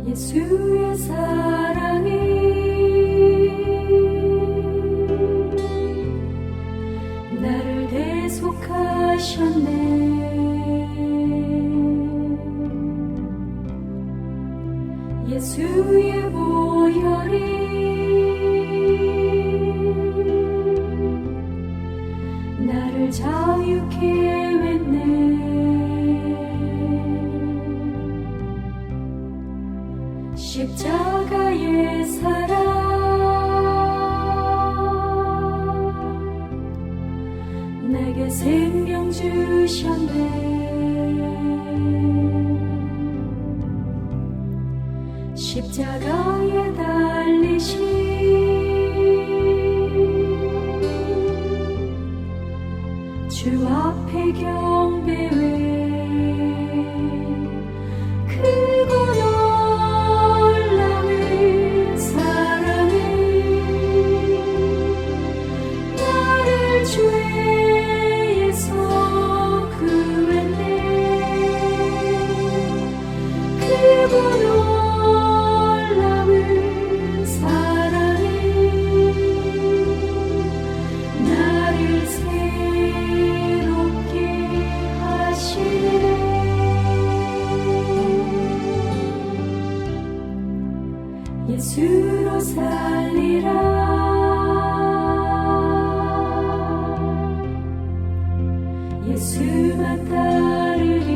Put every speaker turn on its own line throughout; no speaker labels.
예수의 사랑이 나를 대속하셨네. 예수의 보혈이 나를 자유케 했네. 십자가의 사랑 내게 생명 주셨네. 십자가에 달리신 주 앞에 경배해. 크고 놀라운 사랑에 나를 죄에서 구했네. 크고 놀라운 사랑에 나를 새롭게 하시네. 예수로 살리라. 예수만 따르리.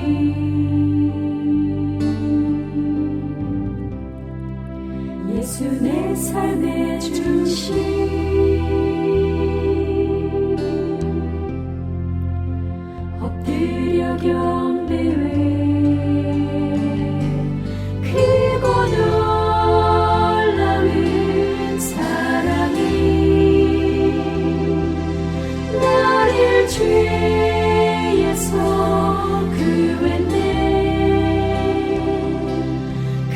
예수 내 삶의 중심. 엎드려 경배해. 크고 놀라운 사랑이 나를 죄에서 구했네.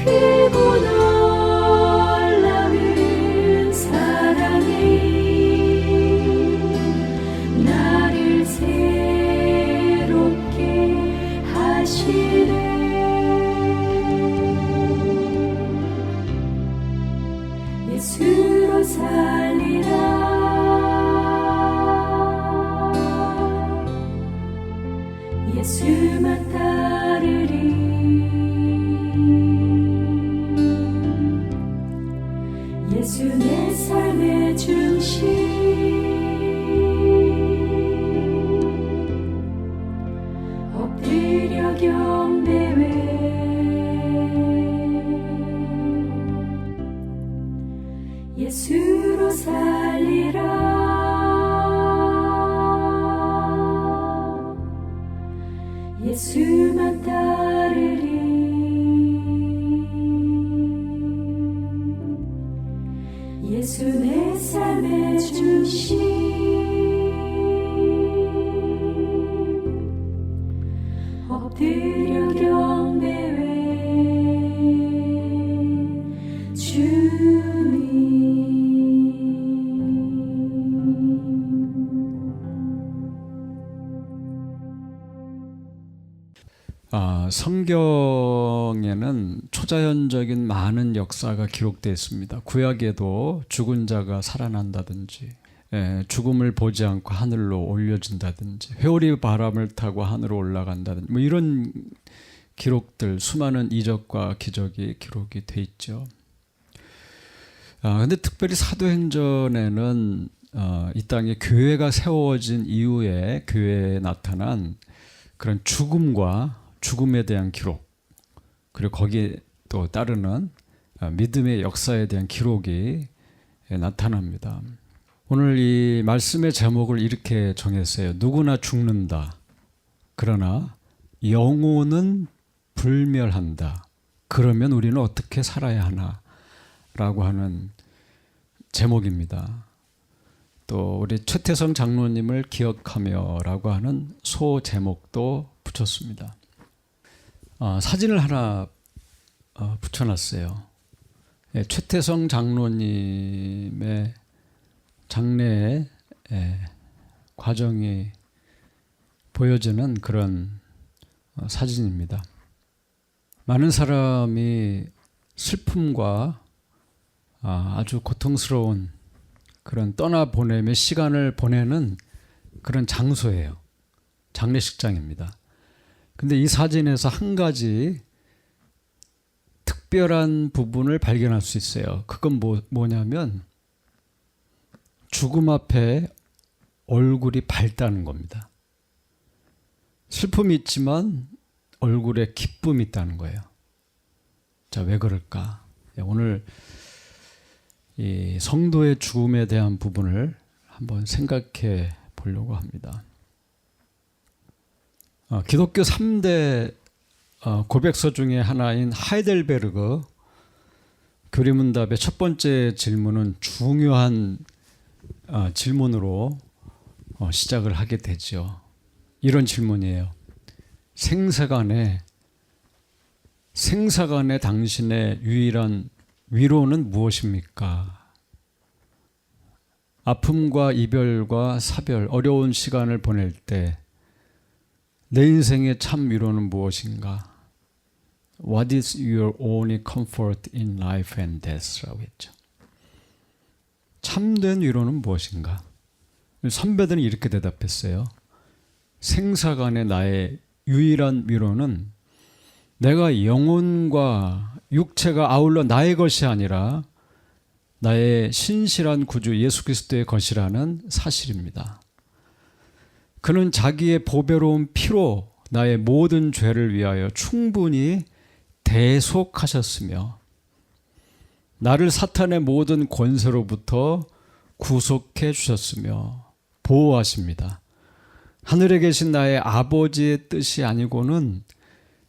크고 놀라운 사랑이 나를 새롭게 하시네. 예수로 살리라. 예수만 따르리. 예수 내 삶의 중심. 엎드려 경배해. 예수로 살리라. 예수만 따르리. 예수 내 삶의 중심. 엎드려 경배해.
성경에는 초자연적인 많은 역사가 기록되어 있습니다. 구약에도 죽은 자가 살아난다든지, 죽음을 보지 않고 하늘로 올려진다든지, 회오리 바람을 타고 하늘로 올라간다든지, 뭐 이런 기록들, 수많은 이적과 기적이 기록이 돼 있죠. 근데 특별히 사도행전에는 이 땅에 교회가 세워진 이후에 교회에 나타난 그런 죽음에 대한 기록, 그리고 거기에 또 따르는 믿음의 역사에 대한 기록이 나타납니다. 오늘 이 말씀의 제목을 이렇게 정했어요. 누구나 죽는다. 그러나 영혼은 불멸한다. 그러면 우리는 어떻게 살아야 하나? 라고 하는 제목입니다. 또 우리 최태성 장로님을 기억하며 라고 하는 소 제목도 붙였습니다. 사진을 하나 붙여놨어요. 최태성 장로님의 장례의 과정이 보여지는 그런 사진입니다. 많은 사람이 슬픔과 아주 고통스러운 그런 떠나보냄의 시간을 보내는 그런 장소예요. 장례식장입니다. 근데 이 사진에서 한 가지 특별한 부분을 발견할 수 있어요. 그건 뭐냐면 죽음 앞에 얼굴이 밝다는 겁니다. 슬픔이 있지만 얼굴에 기쁨이 있다는 거예요. 자, 왜 그럴까? 오늘 이 성도의 죽음에 대한 부분을 한번 생각해 보려고 합니다. 기독교 3대 고백서 중에 하나인 하이델베르그 교리문답의 첫 번째 질문은 중요한 질문으로 시작을 하게 되죠. 이런 질문이에요. 생사간에 당신의 유일한 위로는 무엇입니까? 아픔과 이별과 사별, 어려운 시간을 보낼 때 내 인생의 참 위로는 무엇인가? What is your only comfort in life and death? 라고 했죠. 참된 위로는 무엇인가? 선배들은 이렇게 대답했어요. 생사간의 나의 유일한 위로는 내가 영혼과 육체가 아울러 나의 것이 아니라 나의 신실한 구주 예수 그리스도의 것이라는 사실입니다. 그는 자기의 보배로운 피로 나의 모든 죄를 위하여 충분히 대속하셨으며 나를 사탄의 모든 권세로부터 구속해 주셨으며 보호하십니다. 하늘에 계신 나의 아버지의 뜻이 아니고는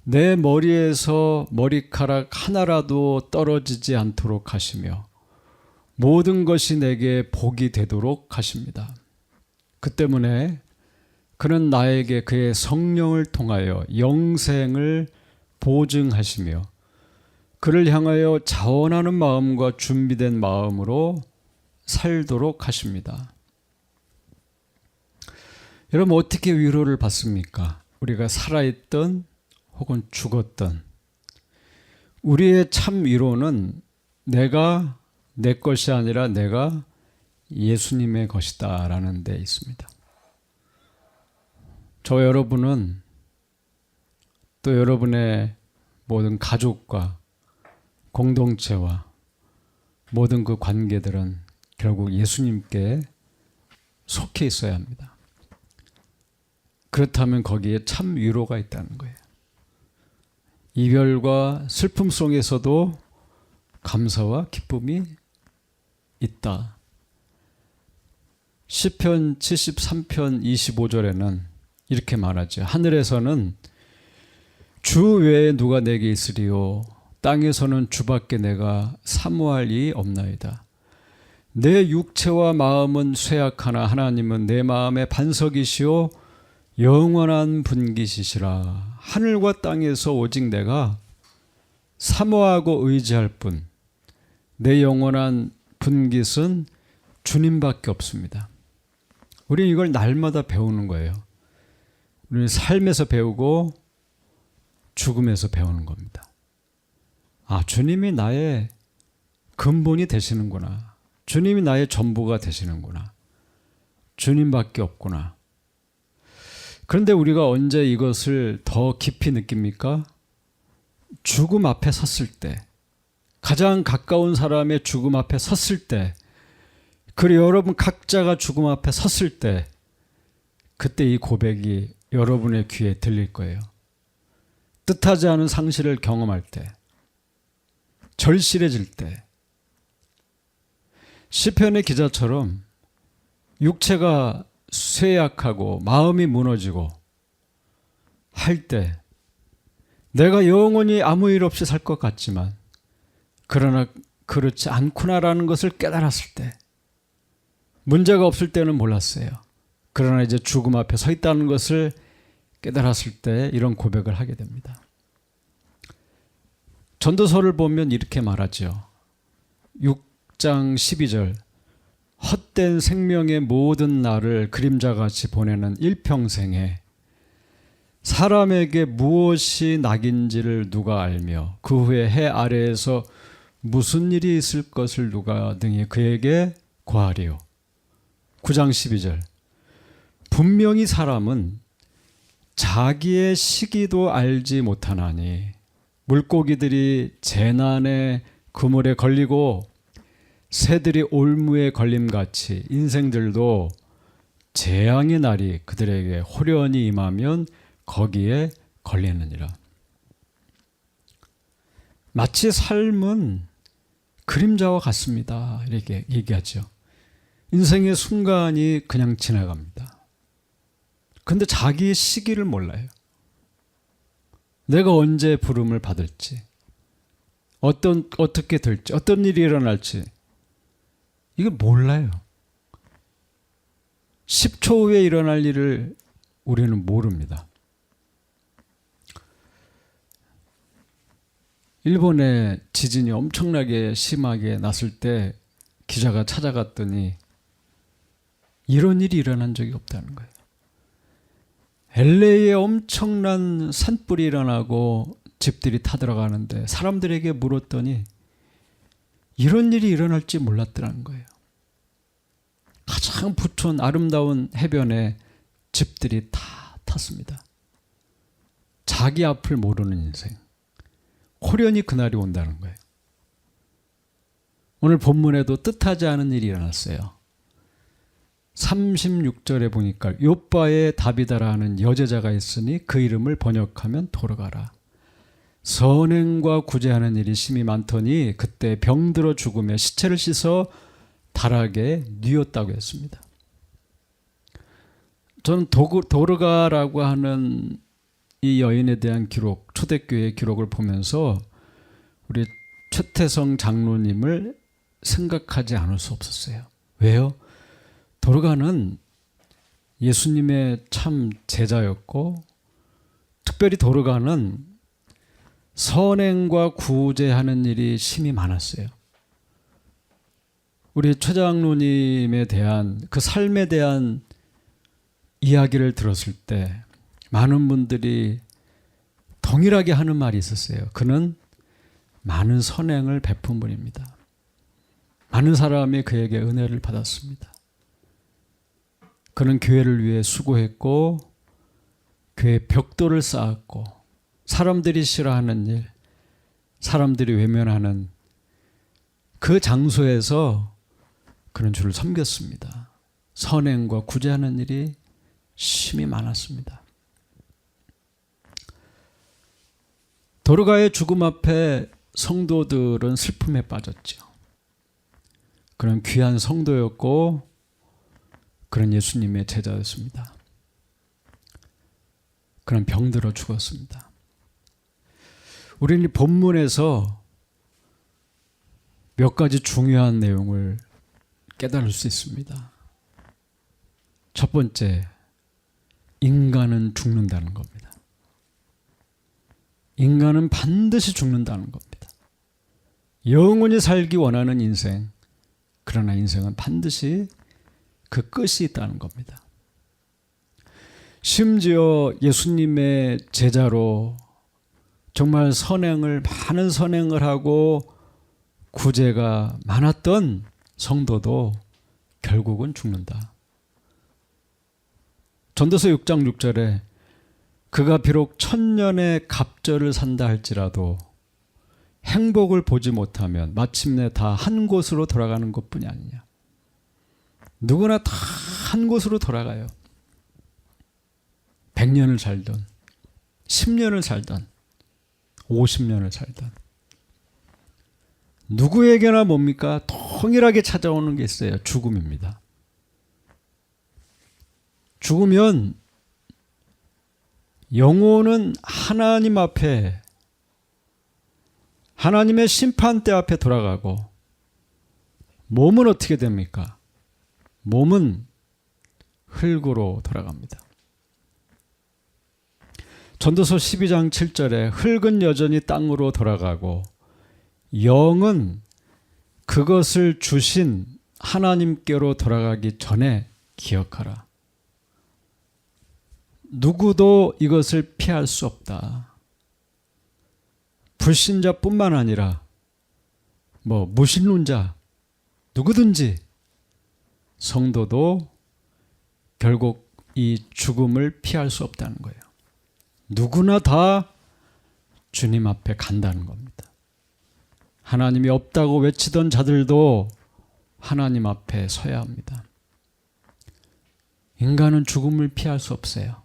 내 머리에서 머리카락 하나라도 떨어지지 않도록 하시며 모든 것이 내게 복이 되도록 하십니다. 그 때문에 그는 나에게 그의 성령을 통하여 영생을 보증하시며 그를 향하여 자원하는 마음과 준비된 마음으로 살도록 하십니다. 여러분, 어떻게 위로를 받습니까? 우리가 살아있던 혹은 죽었던 우리의 참 위로는 내가 내 것이 아니라 내가 예수님의 것이다 라는 데 있습니다. 저 여러분은 또 여러분의 모든 가족과 공동체와 모든 그 관계들은 결국 예수님께 속해 있어야 합니다. 그렇다면 거기에 참 위로가 있다는 거예요. 이별과 슬픔 속에서도 감사와 기쁨이 있다. 시편 73편 25절에는 이렇게 말하죠. 하늘에서는 주 외에 누가 내게 있으리요 땅에서는 주밖에 내가 사모할 이 없나이다. 내 육체와 마음은 쇠약하나 하나님은 내 마음의 반석이시오 영원한 분깃이시라. 하늘과 땅에서 오직 내가 사모하고 의지할 뿐 내 영원한 분깃은 주님밖에 없습니다. 우리는 이걸 날마다 배우는 거예요. 우리는 삶에서 배우고 죽음에서 배우는 겁니다. 주님이 나의 근본이 되시는구나. 주님이 나의 전부가 되시는구나. 주님밖에 없구나. 그런데 우리가 언제 이것을 더 깊이 느낍니까? 죽음 앞에 섰을 때, 가장 가까운 사람의 죽음 앞에 섰을 때, 그리고 여러분 각자가 죽음 앞에 섰을 때, 그때 이 고백이 여러분의 귀에 들릴 거예요. 뜻하지 않은 상실을 경험할 때, 절실해질 때, 시편의 기자처럼 육체가 쇠약하고 마음이 무너지고 할 때 내가 영원히 아무 일 없이 살 것 같지만 그러나 그렇지 않구나라는 것을 깨달았을 때, 문제가 없을 때는 몰랐어요. 그러나 이제 죽음 앞에 서 있다는 것을 깨달았을 때 이런 고백을 하게 됩니다. 전도서를 보면 이렇게 말하죠. 6장 12절 헛된 생명의 모든 날을 그림자같이 보내는 일평생에 사람에게 무엇이 낙인지를 누가 알며 그 후에 해 아래에서 무슨 일이 있을 것을 누가 능히 그에게 고하리요. 9장 12절. 분명히 사람은 자기의 시기도 알지 못하나니 물고기들이 재난의 그물에 걸리고 새들이 올무에 걸림같이 인생들도 재앙의 날이 그들에게 호련히 임하면 거기에 걸리느니라. 마치 삶은 그림자와 같습니다. 이렇게 얘기하죠. 인생의 순간이 그냥 지나갑니다. 근데 자기의 시기를 몰라요. 내가 언제 부름을 받을지, 어떻게 될지, 어떤 일이 일어날지 이걸 몰라요. 10초 후에 일어날 일을 우리는 모릅니다. 일본에 지진이 엄청나게 심하게 났을 때 기자가 찾아갔더니 이런 일이 일어난 적이 없다는 거예요. LA에 엄청난 산불이 일어나고 집들이 타들어가는데 사람들에게 물었더니 이런 일이 일어날지 몰랐더라는 거예요. 가장 부촌 아름다운 해변에 집들이 다 탔습니다. 자기 앞을 모르는 인생. 호련히 그날이 온다는 거예요. 오늘 본문에도 뜻하지 않은 일이 일어났어요. 36절에 보니까 욥바의 다비다라는 여제자가 있으니 그 이름을 번역하면 돌아가라. 선행과 구제하는 일이 심히 많더니 그때 병들어 죽으며 시체를 씻어 다락에 뉘었다고 했습니다. 저는 도르가라고 하는 이 여인에 대한 기록, 초대교회의 기록을 보면서 우리 최태성 장로님을 생각하지 않을 수 없었어요. 왜요? 도르가는 예수님의 참 제자였고 특별히 도르가는 선행과 구제하는 일이 심히 많았어요. 우리 최 장로님에 대한 그 삶에 대한 이야기를 들었을 때 많은 분들이 동일하게 하는 말이 있었어요. 그는 많은 선행을 베푼 분입니다. 많은 사람이 그에게 은혜를 받았습니다. 그는 교회를 위해 수고했고 교회 벽돌을 쌓았고 사람들이 싫어하는 일, 사람들이 외면하는 그 장소에서 그는 주를 섬겼습니다. 선행과 구제하는 일이 심히 많았습니다. 도르가의 죽음 앞에 성도들은 슬픔에 빠졌죠. 그는 귀한 성도였고 그는 예수님의 제자였습니다. 그는 병들어 죽었습니다. 우리는 이 본문에서 몇 가지 중요한 내용을 깨달을 수 있습니다. 첫 번째, 인간은 죽는다는 겁니다. 인간은 반드시 죽는다는 겁니다. 영원히 살기 원하는 인생, 그러나 인생은 반드시 그 끝이 있다는 겁니다. 심지어 예수님의 제자로 정말 많은 선행을 하고 구제가 많았던 성도도 결국은 죽는다. 전도서 6장 6절에 그가 비록 1000년의 갑절을 산다 할지라도 행복을 보지 못하면 마침내 다 한 곳으로 돌아가는 것뿐이 아니냐. 누구나 다 한 곳으로 돌아가요. 100년을 살던 10년을 살던 50년을 살던 누구에게나 뭡니까? 동일하게 찾아오는 게 있어요. 죽음입니다. 죽으면 영혼은 하나님 앞에 하나님의 심판대 앞에 돌아가고 몸은 어떻게 됩니까? 몸은 흙으로 돌아갑니다. 전도서 12장 7절에 흙은 여전히 땅으로 돌아가고 영은 그것을 주신 하나님께로 돌아가기 전에 기억하라. 누구도 이것을 피할 수 없다. 불신자뿐만 아니라 무신론자 누구든지 성도도 결국 이 죽음을 피할 수 없다는 거예요. 누구나 다 주님 앞에 간다는 겁니다. 하나님이 없다고 외치던 자들도 하나님 앞에 서야 합니다. 인간은 죽음을 피할 수 없어요.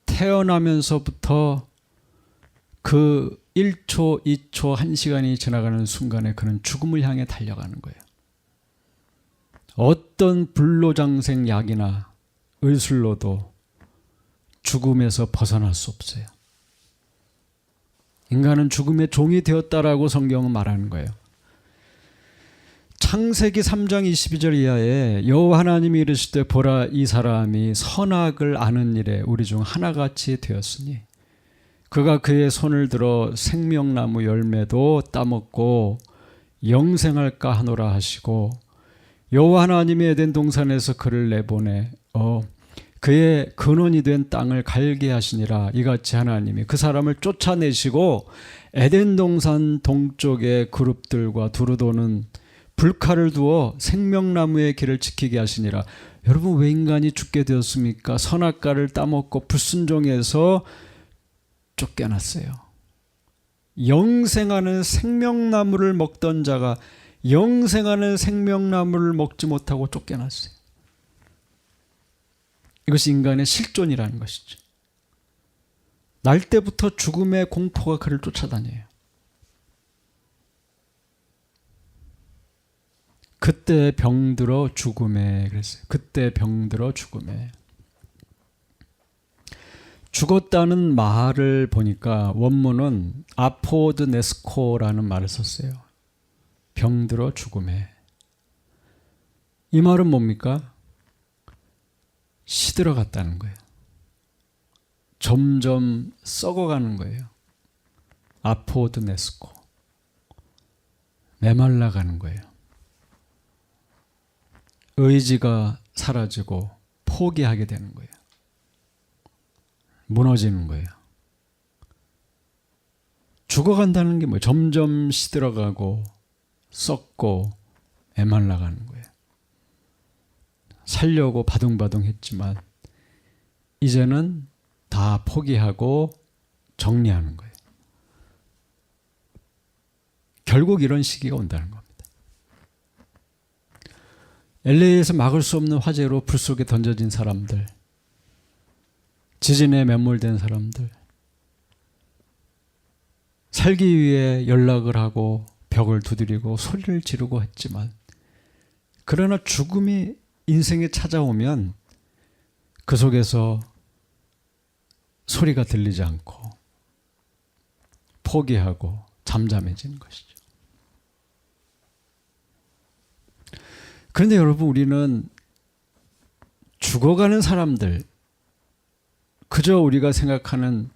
태어나면서부터 그 1초, 2초, 1시간이 지나가는 순간에 그는 죽음을 향해 달려가는 거예요. 어떤 불로장생 약이나 의술로도 죽음에서 벗어날 수 없어요. 인간은 죽음의 종이 되었다라고 성경은 말하는 거예요. 창세기 3장 22절 이하에 여호와 하나님이 이르시되 보라 이 사람이 선악을 아는 일에 우리 중 하나같이 되었으니 그가 그의 손을 들어 생명나무 열매도 따먹고 영생할까 하노라 하시고 여호와 하나님이 에덴 동산에서 그를 내보내 그의 근원이 된 땅을 갈게 하시니라. 이같이 하나님이 그 사람을 쫓아내시고 에덴 동산 동쪽의 그룹들과 두루도는 불칼을 두어 생명나무의 길을 지키게 하시니라. 여러분, 왜 인간이 죽게 되었습니까? 선악과를 따먹고 불순종해서 쫓겨났어요. 영생하는 생명나무를 먹던 자가 영생하는 생명나무를 먹지 못하고 쫓겨났어요. 이것이 인간의 실존이라는 것이죠. 날 때부터 죽음의 공포가 그를 쫓아다녀요. 그때 병들어 죽음에 그랬어요. 그때 병들어 죽음에. 죽었다는 말을 보니까 원문은 아포드네스코라는 말을 썼어요. 병들어 죽음에. 이 말은 뭡니까? 시들어갔다는 거예요. 점점 썩어가는 거예요. 아포드네스코. 메말라가는 거예요. 의지가 사라지고 포기하게 되는 거예요. 무너지는 거예요. 죽어간다는 게 뭐예요? 점점 시들어가고 썩고 메말라가는 거예요. 살려고 바둥바둥 했지만 이제는 다 포기하고 정리하는 거예요. 결국 이런 시기가 온다는 겁니다. LA에서 막을 수 없는 화재로 불 속에 던져진 사람들, 지진에 매몰된 사람들, 살기 위해 연락을 하고 벽을 두드리고 소리를 지르고 했지만 그러나 죽음이 인생에 찾아오면 그 속에서 소리가 들리지 않고 포기하고 잠잠해지는 것이죠. 그런데 여러분, 우리는 죽어가는 사람들, 그저 우리가 생각하는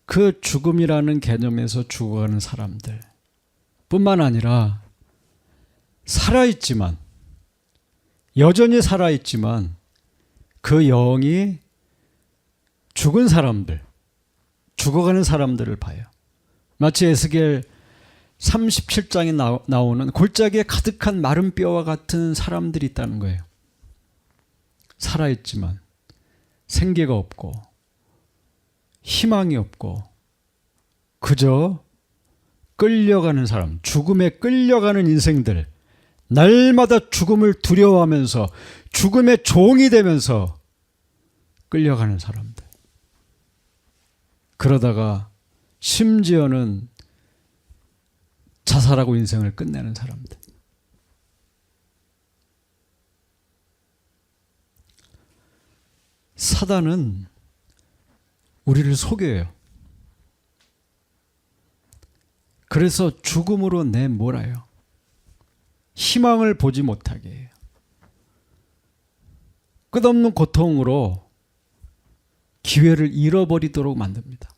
그 죽음이라는 개념에서 죽어가는 사람들 뿐만 아니라 살아있지만, 여전히 살아있지만 그 영이 죽은 사람들, 죽어가는 사람들을 봐요. 마치 에스겔 37장에 나오는 골짜기에 가득한 마른 뼈와 같은 사람들이 있다는 거예요. 살아있지만 생기가 없고 희망이 없고 그저 끌려가는 사람, 죽음에 끌려가는 인생들, 날마다 죽음을 두려워하면서 죽음의 종이 되면서 끌려가는 사람들. 그러다가 심지어는 자살하고 인생을 끝내는 사람들. 사단은 우리를 속여요. 그래서 죽음으로 내몰아요. 희망을 보지 못하게 해요. 끝없는 고통으로 기회를 잃어버리도록 만듭니다.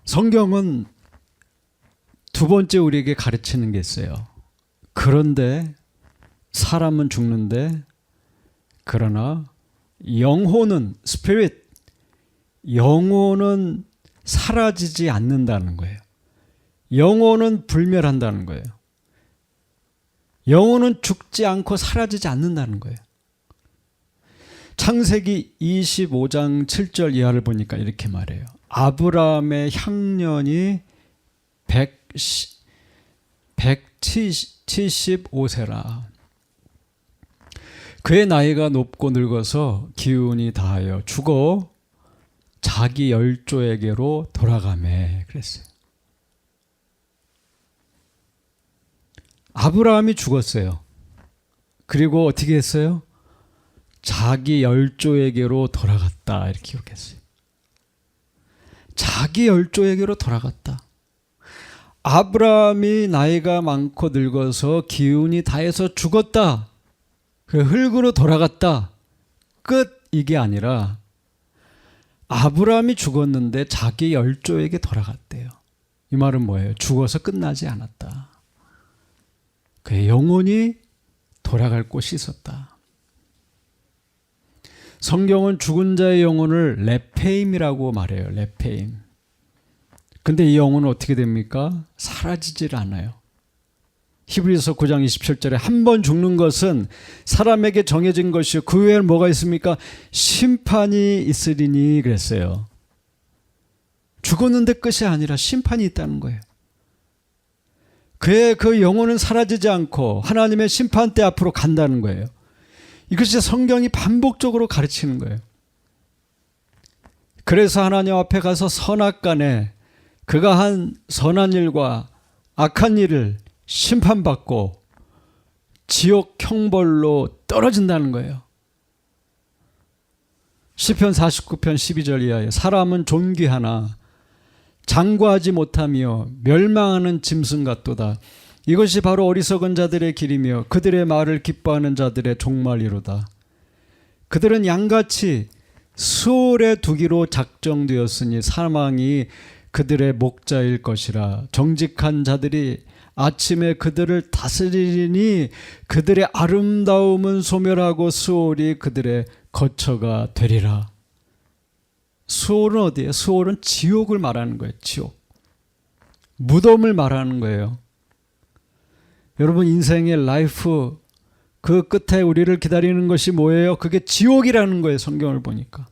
성경은 두 번째 우리에게 가르치는 게 있어요. 그런데 사람은 죽는데 그러나 영혼은 스피릿, 영혼은 사라지지 않는다는 거예요. 영혼은 불멸한다는 거예요. 영혼은 죽지 않고 사라지지 않는다는 거예요. 창세기 25장 7절 이하를 보니까 이렇게 말해요. 아브라함의 향년이 175세라. 그의 나이가 높고 늙어서 기운이 다하여 죽어 자기 열조에게로 돌아가매 그랬어요. 아브라함이 죽었어요. 그리고 어떻게 했어요? 자기 열조에게로 돌아갔다 이렇게 기록했어요. 자기 열조에게로 돌아갔다. 아브라함이 나이가 많고 늙어서 기운이 다해서 죽었다. 그 흙으로 돌아갔다. 끝 이게 아니라 아브라함이 죽었는데 자기 열조에게 돌아갔대요. 이 말은 뭐예요? 죽어서 끝나지 않았다. 그의 영혼이 돌아갈 곳이 있었다. 성경은 죽은 자의 영혼을 레페임이라고 말해요. 레페임. 근데 이 영혼은 어떻게 됩니까? 사라지질 않아요. 히브리서 9장 27절에 한 번 죽는 것은 사람에게 정해진 것이요 그 외에는 뭐가 있습니까? 심판이 있으리니 그랬어요. 죽었는데 끝이 아니라 심판이 있다는 거예요. 그의 그 영혼은 사라지지 않고 하나님의 심판대 앞으로 간다는 거예요. 이것이 성경이 반복적으로 가르치는 거예요. 그래서 하나님 앞에 가서 선악간에 그가 한 선한 일과 악한 일을 심판받고 지옥 형벌로 떨어진다는 거예요. 시편 49편 12절 이하에 사람은 존귀하나 장구하지 못하며 멸망하는 짐승 같도다. 이것이 바로 어리석은 자들의 길이며 그들의 말을 기뻐하는 자들의 종말이로다. 그들은 양같이 수월에 두기로 작정되었으니 사망이 그들의 목자일 것이라. 정직한 자들이 아침에 그들을 다스리니 그들의 아름다움은 소멸하고 수월이 그들의 거처가 되리라. 수월은 어디예요? 수월은 지옥을 말하는 거예요. 지옥. 무덤을 말하는 거예요. 여러분 인생의 라이프 그 끝에 우리를 기다리는 것이 뭐예요? 그게 지옥이라는 거예요. 성경을 보니까.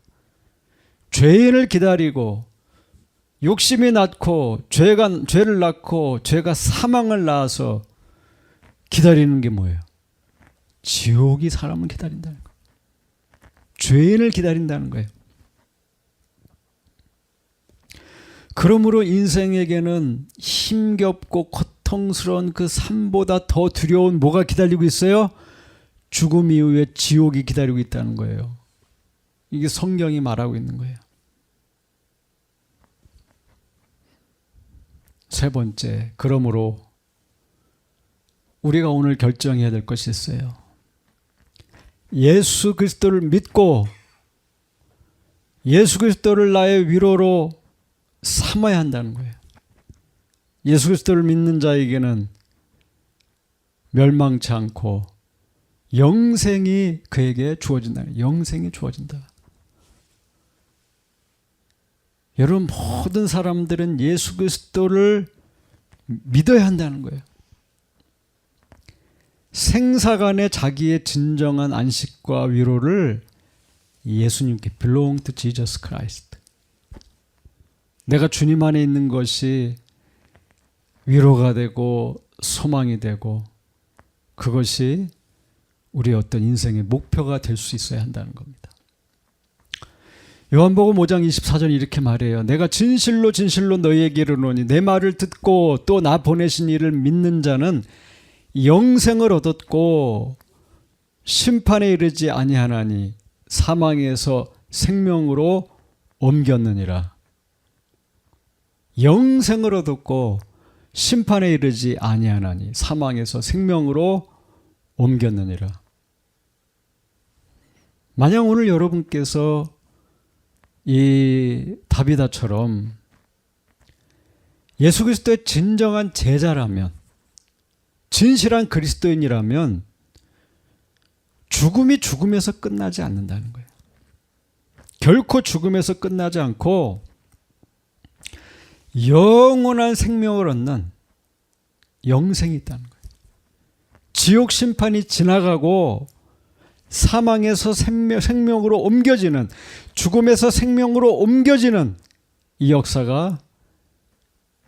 죄인을 기다리고 욕심이 낳고 죄를 낳고 죄가 사망을 낳아서 기다리는 게 뭐예요? 지옥이 사람을 기다린다는 거예요. 죄인을 기다린다는 거예요. 그러므로 인생에게는 힘겹고 고통스러운 그 삶보다 더 두려운 뭐가 기다리고 있어요? 죽음 이후에 지옥이 기다리고 있다는 거예요. 이게 성경이 말하고 있는 거예요. 세 번째, 그러므로 우리가 오늘 결정해야 될 것이 있어요. 예수 그리스도를 믿고 예수 그리스도를 나의 위로로 삼아야 한다는 거예요. 예수 그리스도를 믿는 자에게는 멸망치 않고 영생이 그에게 주어진다. 영생이 주어진다. 여러분 모든 사람들은 예수 그리스도를 믿어야 한다는 거예요. 생사간의 자기의 진정한 안식과 위로를 예수님께 belong to Jesus Christ. 내가 주님 안에 있는 것이 위로가 되고 소망이 되고 그것이 우리의 어떤 인생의 목표가 될 수 있어야 한다는 겁니다. 요한복음 5장 24절 이렇게 말해요. 내가 진실로 진실로 너희에게 이르노니 내 말을 듣고 또 나 보내신 이를 믿는 자는 영생을 얻었고 심판에 이르지 아니하나니 사망에서 생명으로 옮겼느니라. 영생을 얻었고 심판에 이르지 아니하나니 사망에서 생명으로 옮겼느니라. 만약 오늘 여러분께서 이 다비다처럼 예수 그리스도의 진정한 제자라면, 진실한 그리스도인이라면 죽음이 죽음에서 끝나지 않는다는 거예요. 결코 죽음에서 끝나지 않고 영원한 생명을 얻는 영생이 있다는 거예요. 지옥 심판이 지나가고 사망에서 생명으로 옮겨지는, 죽음에서 생명으로 옮겨지는 이 역사가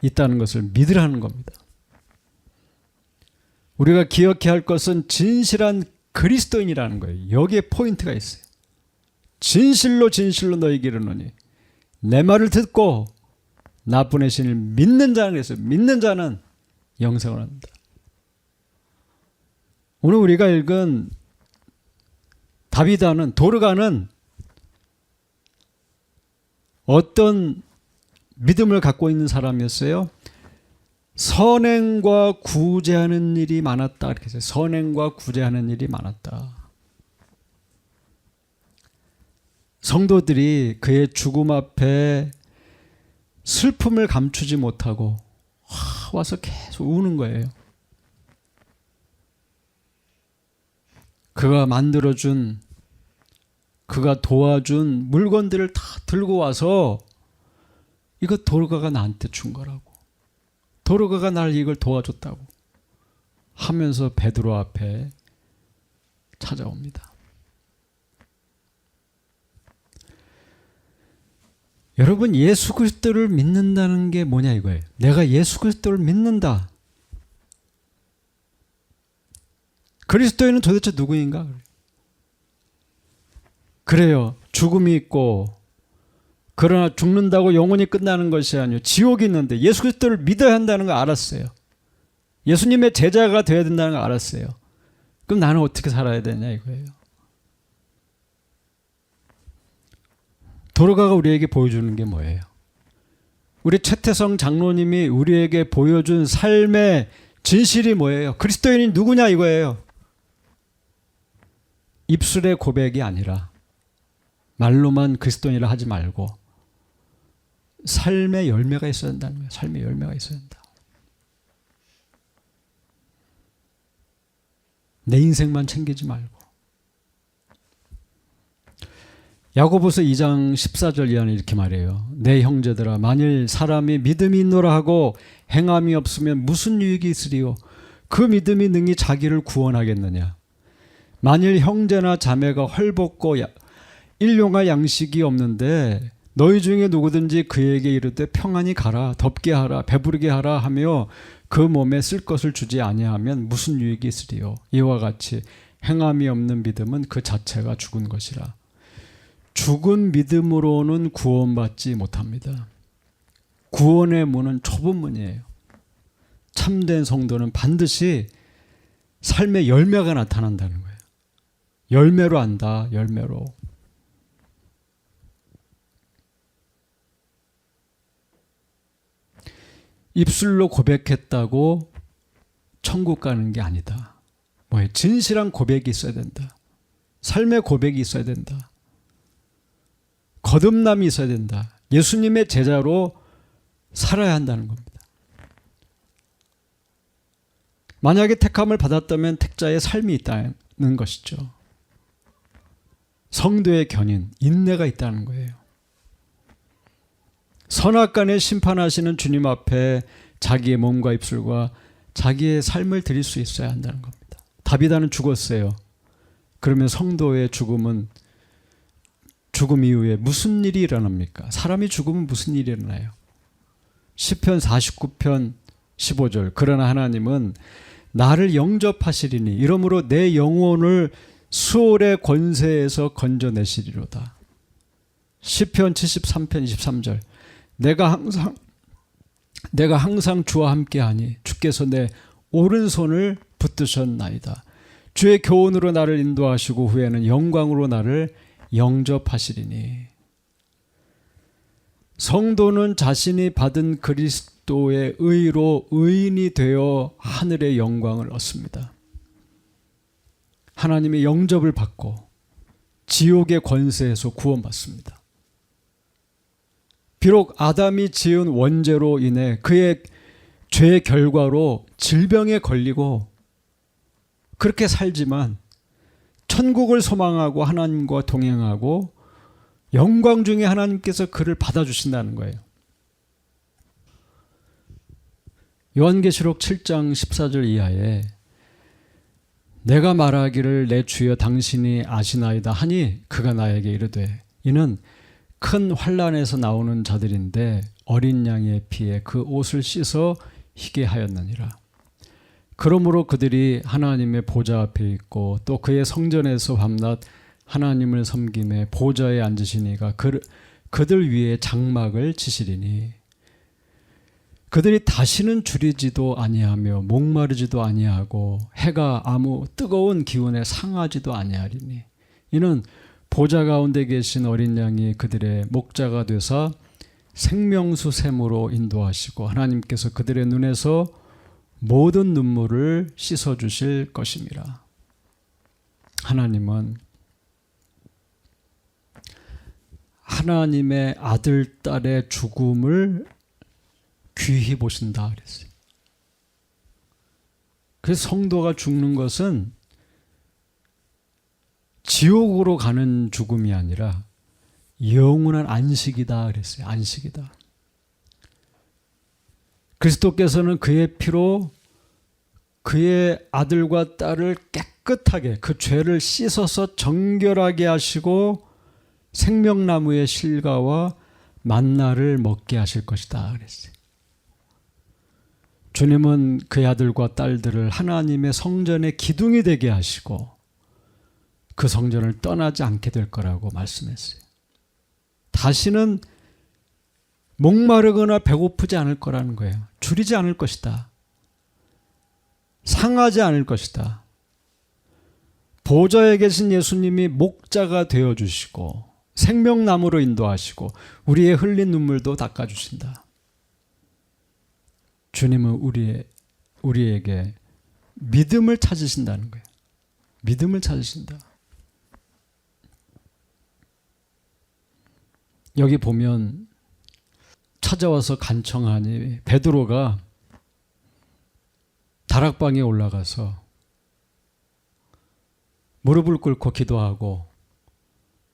있다는 것을 믿으라는 겁니다. 우리가 기억해야 할 것은 진실한 그리스도인이라는 거예요. 여기에 포인트가 있어요. 진실로 진실로 너희에게 이르노니 내 말을 듣고 나 보내신 이를 믿는 자는, 그래서 믿는 자는 영생을 얻는다. 오늘 우리가 읽은 다비다는, 도르가는 어떤 믿음을 갖고 있는 사람이었어요? 선행과 구제하는 일이 많았다. 이렇게 해서 선행과 구제하는 일이 많았다. 성도들이 그의 죽음 앞에 슬픔을 감추지 못하고 와서 계속 우는 거예요. 그가 만들어준, 그가 도와준 물건들을 다 들고 와서 이거 도르가가 나한테 준 거라고, 도르가가 날 이걸 도와줬다고 하면서 베드로 앞에 찾아옵니다. 여러분, 예수 그리스도를 믿는다는 게 뭐냐 이거예요. 내가 예수 그리스도를 믿는다. 그리스도인은 도대체 누구인가? 그래요. 죽음이 있고, 그러나 죽는다고 영원히 끝나는 것이 아니요, 지옥이 있는데 예수 그리스도를 믿어야 한다는 걸 알았어요. 예수님의 제자가 되어야 된다는 걸 알았어요. 그럼 나는 어떻게 살아야 되냐 이거예요. 도르가가 우리에게 보여주는 게 뭐예요? 우리 최태성 장로님이 우리에게 보여준 삶의 진실이 뭐예요? 그리스도인이 누구냐 이거예요. 입술의 고백이 아니라, 말로만 그리스도인이라 하지 말고 삶의 열매가 있어야 된다는 거예요. 삶의 열매가 있어야 된다. 내 인생만 챙기지 말고. 야고보서 2장 14절 이하는 이렇게 말해요. 내 형제들아, 만일 사람이 믿음이 있노라 하고 행함이 없으면 무슨 유익이 있으리요? 그 믿음이 능히 자기를 구원하겠느냐? 만일 형제나 자매가 헐벗고 일용할 양식이 없는데 너희 중에 누구든지 그에게 이르되 평안히 가라, 덥게 하라, 배부르게 하라 하며 그 몸에 쓸 것을 주지 아니하면 무슨 유익이 있으리요? 이와 같이 행함이 없는 믿음은 그 자체가 죽은 것이라. 죽은 믿음으로는 구원받지 못합니다. 구원의 문은 좁은 문이에요. 참된 성도는 반드시 삶의 열매가 나타난다는 거예요. 열매로 안다, 열매로. 입술로 고백했다고 천국 가는 게 아니다. 뭐예요? 진실한 고백이 있어야 된다. 삶의 고백이 있어야 된다. 거듭남이 있어야 된다. 예수님의 제자로 살아야 한다는 겁니다. 만약에 택함을 받았다면 택자의 삶이 있다는 것이죠. 성도의 견인, 인내가 있다는 거예요. 선악간에 심판하시는 주님 앞에 자기의 몸과 입술과 자기의 삶을 드릴 수 있어야 한다는 겁니다. 다비다는 죽었어요. 그러면 성도의 죽음은, 죽음 이후에 무슨 일이 일어납니까? 사람이 죽으면 무슨 일이 일어나요? 시편 49편 15절. 그러나 하나님은 나를 영접하시리니 이러므로 내 영혼을 수월의 권세에서 건져내시리로다. 시편 73편 23절. 내가 항상 주와 함께하니 주께서 내 오른손을 붙드셨나이다. 주의 교훈으로 나를 인도하시고 후에는 영광으로 나를 영접하시리니. 성도는 자신이 받은 그리스도의 의로 의인이 되어 하늘의 영광을 얻습니다. 하나님의 영접을 받고 지옥의 권세에서 구원받습니다. 비록 아담이 지은 원죄로 인해 그의 죄의 결과로 질병에 걸리고 그렇게 살지만 천국을 소망하고 하나님과 동행하고 영광 중에 하나님께서 그를 받아주신다는 거예요. 요한계시록 7장 14절 이하에 내가 말하기를 내 주여 당신이 아시나이다 하니 그가 나에게 이르되 이는 큰 환난에서 나오는 자들인데 어린 양의 피에 그 옷을 씻어 희게 하였느니라. 그러므로 그들이 하나님의 보좌 앞에 있고 또 그의 성전에서 밤낮 하나님을 섬김에 보좌에 앉으시니가 그들 위에 장막을 치시리니 그들이 다시는 주리지도 아니하며 목마르지도 아니하고 해가 아무 뜨거운 기운에 상하지도 아니하리니 이는 보좌 가운데 계신 어린 양이 그들의 목자가 되사 생명수 샘으로 인도하시고 하나님께서 그들의 눈에서 모든 눈물을 씻어주실 것임이라. 하나님은 하나님의 아들, 딸의 죽음을 귀히 보신다 그랬어요. 그래서 성도가 죽는 것은 지옥으로 가는 죽음이 아니라 영원한 안식이다 그랬어요. 안식이다. 그리스도께서는 그의 피로 그의 아들과 딸을 깨끗하게 그 죄를 씻어서 정결하게 하시고 생명나무의 실과와 만나를 먹게 하실 것이다 그랬어요. 주님은 그의 아들과 딸들을 하나님의 성전의 기둥이 되게 하시고 그 성전을 떠나지 않게 될 거라고 말씀했어요. 다시는 목마르거나 배고프지 않을 거라는 거예요. 줄이지 않을 것이다. 상하지 않을 것이다. 보좌에 계신 예수님이 목자가 되어주시고 생명나무로 인도하시고 우리의 흘린 눈물도 닦아주신다. 주님은 우리에게 믿음을 찾으신다는 거예요. 믿음을 찾으신다. 여기 보면 찾아와서 간청하니 베드로가 다락방에 올라가서 무릎을 꿇고 기도하고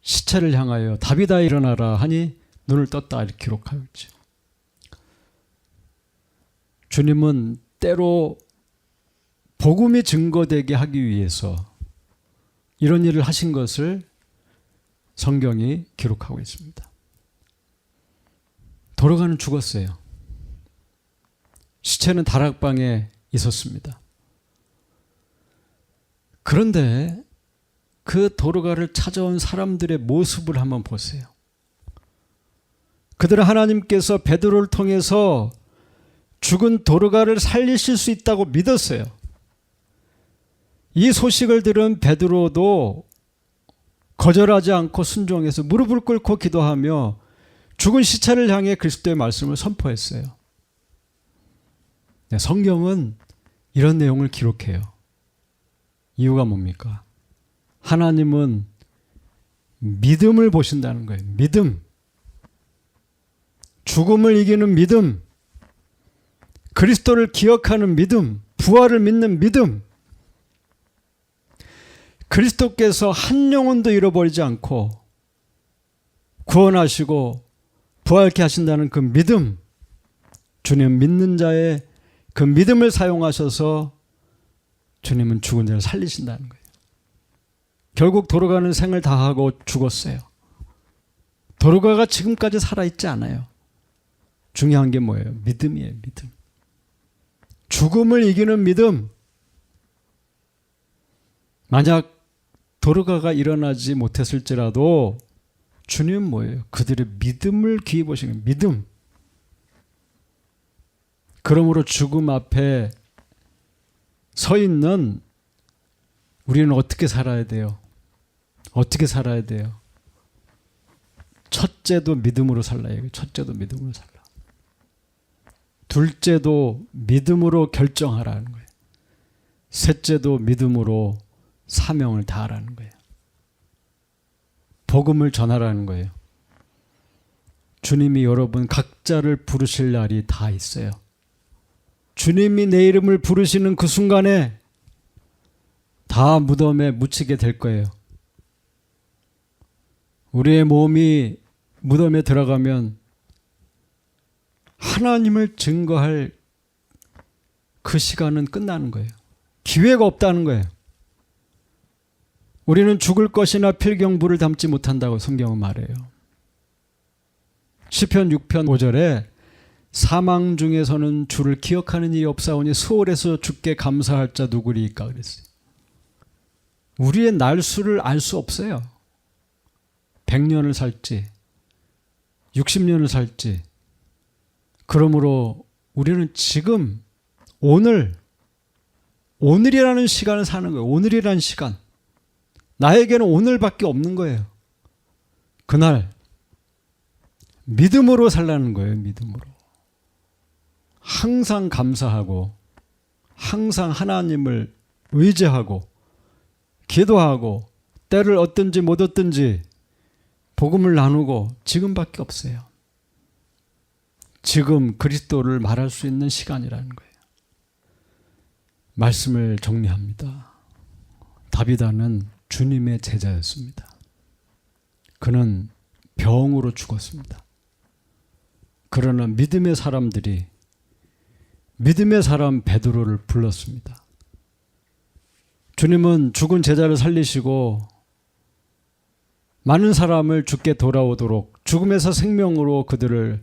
시체를 향하여 다비다 일어나라 하니 눈을 떴다 이렇게 기록하고 있죠. 주님은 때로 복음이 증거되게 하기 위해서 이런 일을 하신 것을 성경이 기록하고 있습니다. 도로가는 죽었어요. 시체는 다락방에 있었습니다. 그런데 그 도로가를 찾아온 사람들의 모습을 한번 보세요. 그들은 하나님께서 베드로를 통해서 죽은 도로가를 살리실 수 있다고 믿었어요. 이 소식을 들은 베드로도 거절하지 않고 순종해서 무릎을 꿇고 기도하며 죽은 시체를 향해 그리스도의 말씀을 선포했어요. 성경은 이런 내용을 기록해요. 이유가 뭡니까? 하나님은 믿음을 보신다는 거예요. 믿음. 죽음을 이기는 믿음. 그리스도를 기억하는 믿음. 부활을 믿는 믿음. 그리스도께서 한 영혼도 잃어버리지 않고 구원하시고 부활케 하신다는 그 믿음. 주님 믿는 자의 그 믿음을 사용하셔서 주님은 죽은 자를 살리신다는 거예요. 결국 도로가는 생을 다하고 죽었어요. 도로가가 지금까지 살아있지 않아요. 중요한 게 뭐예요? 믿음이에요. 믿음. 죽음을 이기는 믿음. 만약 도로가가 일어나지 못했을지라도 주님은 뭐예요? 그들의 믿음을 귀히 보시는 믿음. 그러므로 죽음 앞에 서 있는 우리는 어떻게 살아야 돼요? 어떻게 살아야 돼요? 첫째도 믿음으로 살라요. 첫째도 믿음으로 살라. 둘째도 믿음으로 결정하라는 거예요. 셋째도 믿음으로 사명을 다하라는 거예요. 복음을 전하라는 거예요. 주님이 여러분 각자를 부르실 날이 다 있어요. 주님이 내 이름을 부르시는 그 순간에 다 무덤에 묻히게 될 거예요. 우리의 몸이 무덤에 들어가면 하나님을 증거할 그 시간은 끝나는 거예요. 기회가 없다는 거예요. 우리는 죽을 것이나 필경부를 담지 못한다고 성경은 말해요. 시편 6편 5절에 사망 중에서는 주를 기억하는 일이 없사오니 수월에서 주께 감사할 자 누구리이까 그랬어요. 우리의 날수를 알 수 없어요. 100년을 살지 60년을 살지. 그러므로 우리는 지금 오늘이라는 시간을 사는 거예요. 오늘이라는 시간. 나에게는 오늘밖에 없는 거예요. 그날 믿음으로 살라는 거예요. 믿음으로. 항상 감사하고 항상 하나님을 의지하고 기도하고 때를 얻든지 못 얻든지 복음을 나누고 지금밖에 없어요. 지금 그리스도를 말할 수 있는 시간이라는 거예요. 말씀을 정리합니다. 다비다는 주님의 제자였습니다. 그는 병으로 죽었습니다. 그러나 믿음의 사람들이 믿음의 사람 베드로를 불렀습니다. 주님은 죽은 제자를 살리시고 많은 사람을 주께 돌아오도록 죽음에서 생명으로 그들을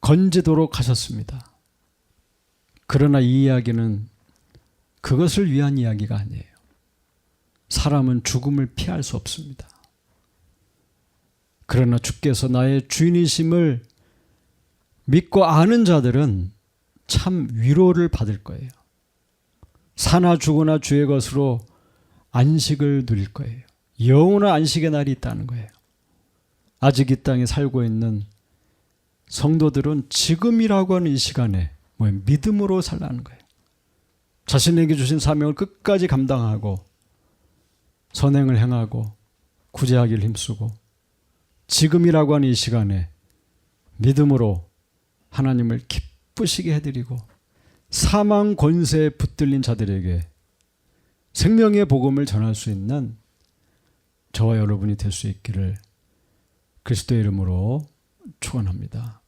건지도록 하셨습니다. 그러나 이 이야기는 그것을 위한 이야기가 아니에요. 사람은 죽음을 피할 수 없습니다. 그러나 주께서 나의 주인이심을 믿고 아는 자들은 참 위로를 받을 거예요. 사나 죽으나 주의 것으로 안식을 누릴 거예요. 영원한 안식의 날이 있다는 거예요. 아직 이 땅에 살고 있는 성도들은 지금이라고 하는 이 시간에 믿음으로 살라는 거예요. 자신에게 주신 사명을 끝까지 감당하고 선행을 행하고 구제하기를 힘쓰고 지금이라고 하는 이 시간에 믿음으로 하나님을 기쁘시게 해드리고 사망 권세에 붙들린 자들에게 생명의 복음을 전할 수 있는 저와 여러분이 될 수 있기를 그리스도의 이름으로 축원합니다.